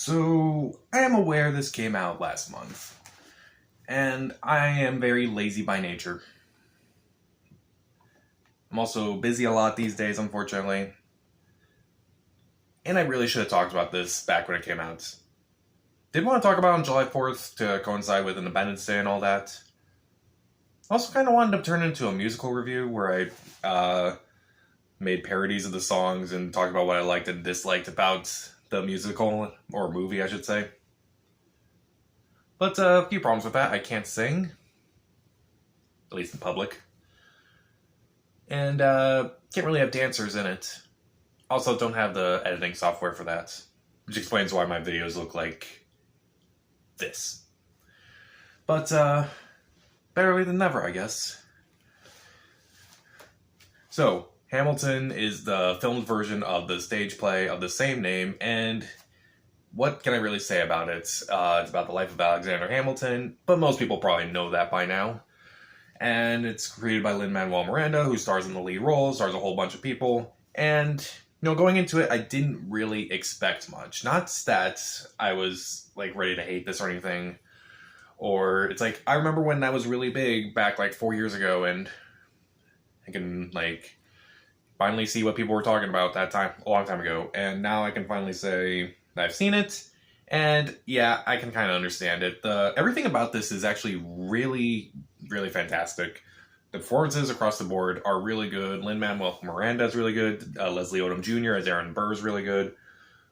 So, I am aware this came out last month, and I am very lazy by nature. I'm also busy a lot these days, unfortunately, and I really should have talked about this back when it came out. Did want to talk about it on July 4th to coincide with Independence Day and all that. Also, kind of wanted to turn it into a musical review where I made parodies of the songs and talked about what I liked and disliked about the musical, or movie, I should say. But a few problems with that. I can't sing, at least in public. And can't really have dancers in it. Also, don't have the editing software for that, which explains why my videos look like this. But better late than never, I guess. So, Hamilton is the filmed version of the stage play of the same name, and what can I really say about it? It's about the life of Alexander Hamilton, but most people probably know that by now. And it's created by Lin-Manuel Miranda, who stars in the lead role, stars a whole bunch of people. And, going into it, I didn't really expect much. Not that I was, ready to hate this or anything. Or, it's I remember when that was really big back, 4 years ago, and I can, finally see what people were talking about that time, a long time ago. And now I can finally say that I've seen it. And yeah, I can kind of understand it. Everything about this is actually really, really fantastic. The performances across the board are really good. Lin-Manuel Miranda is really good. Leslie Odom Jr. as Aaron Burr is really good.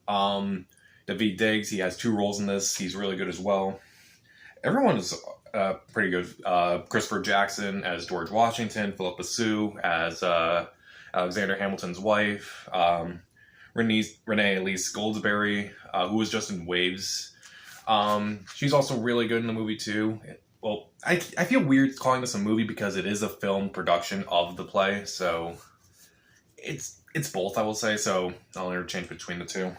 Daveed Diggs, he has 2 roles in this. He's really good as well. Everyone is pretty good. Christopher Jackson as George Washington. Philippa Sue as Alexander Hamilton's wife. Renee Elise Goldsberry, who was just in Waves. She's also really good in the movie too. Well, I feel weird calling this a movie because it is a film production of the play, so it's both, I will say, so I'll interchange between the two.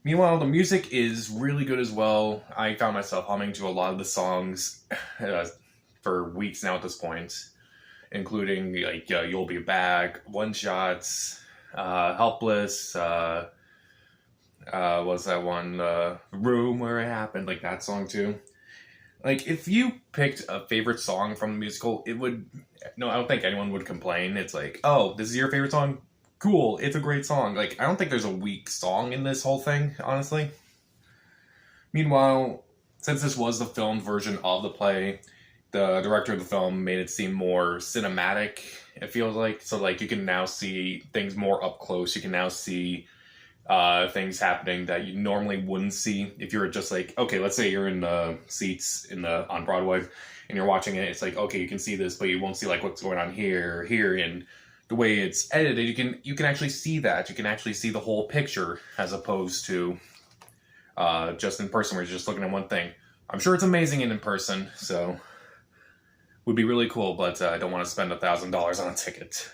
Meanwhile, the music is really good as well. I found myself humming to a lot of the songs for weeks now at this point, including You'll Be Back, One Shots, Helpless, was that one, Room Where It Happened, that song too. If you picked a favorite song from the musical, I don't think anyone would complain. It's oh, this is your favorite song? Cool, it's a great song. I don't think there's a weak song in this whole thing, honestly. Meanwhile, since this was the filmed version of the play, the director of the film made it seem more cinematic, it feels like. So, you can now see things more up close. You can now see things happening that you normally wouldn't see if you were just okay, let's say you're in the seats on Broadway and you're watching it. It's okay, you can see this, but you won't see what's going on here, and the way it's edited, you can actually see that. You can actually see the whole picture as opposed to just in person where you're just looking at one thing. I'm sure it's amazing in person, so would be really cool, but I don't want to spend $1,000 on a ticket.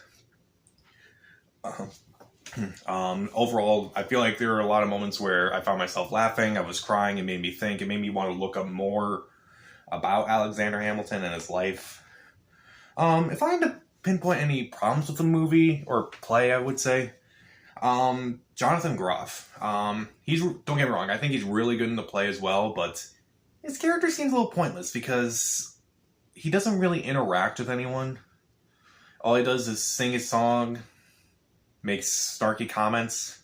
Overall, I feel like there are a lot of moments where I found myself laughing, I was crying, it made me think, it made me want to look up more about Alexander Hamilton and his life. If I had to pinpoint any problems with the movie, or play, I would say, Jonathan Groff. Don't get me wrong, I think he's really good in the play as well, but his character seems a little pointless because he doesn't really interact with anyone. All he does is sing his song, makes snarky comments.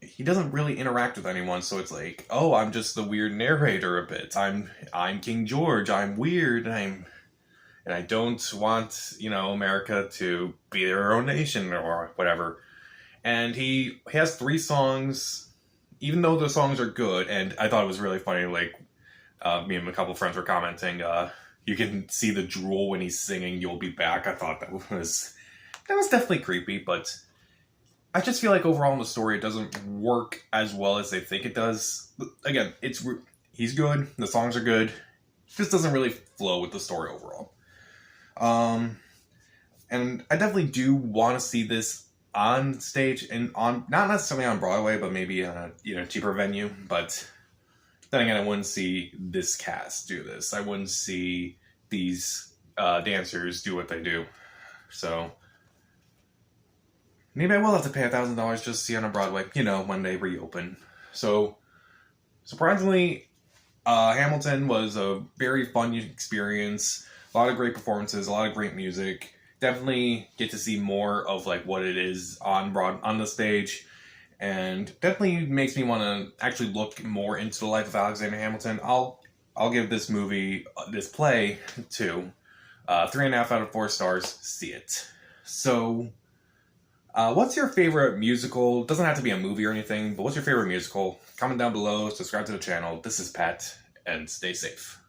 He doesn't really interact with anyone, so it's oh, I'm just the weird narrator a bit. I'm King George. I'm weird. And I don't want America to be their own nation or whatever. And he has 3 songs, even though the songs are good. And I thought it was really funny. Me and a couple friends were commenting. You can see the drool when he's singing "You'll Be Back." I thought that was definitely creepy, but I just feel overall in the story it doesn't work as well as they think it does. Again, he's good, the songs are good, it just doesn't really flow with the story overall. And I definitely do want to see this on stage and not necessarily on Broadway, but maybe on a cheaper venue. But then again, I wouldn't see this cast do this. I wouldn't see these dancers do what they do. So Maybe I will have to pay $1,000 just to see it on Broadway, you know, when they reopen. So, surprisingly, Hamilton was a very fun experience. A lot of great performances, a lot of great music. Definitely get to see more of like what it is on the stage, and definitely makes me want to actually look more into the life of Alexander Hamilton. I'll give this movie, this play, to 3.5 out of 4 stars. See it. So, what's your favorite musical? Doesn't have to be a movie or anything, but what's your favorite musical? Comment down below, subscribe to the channel. This is Pat, and stay safe.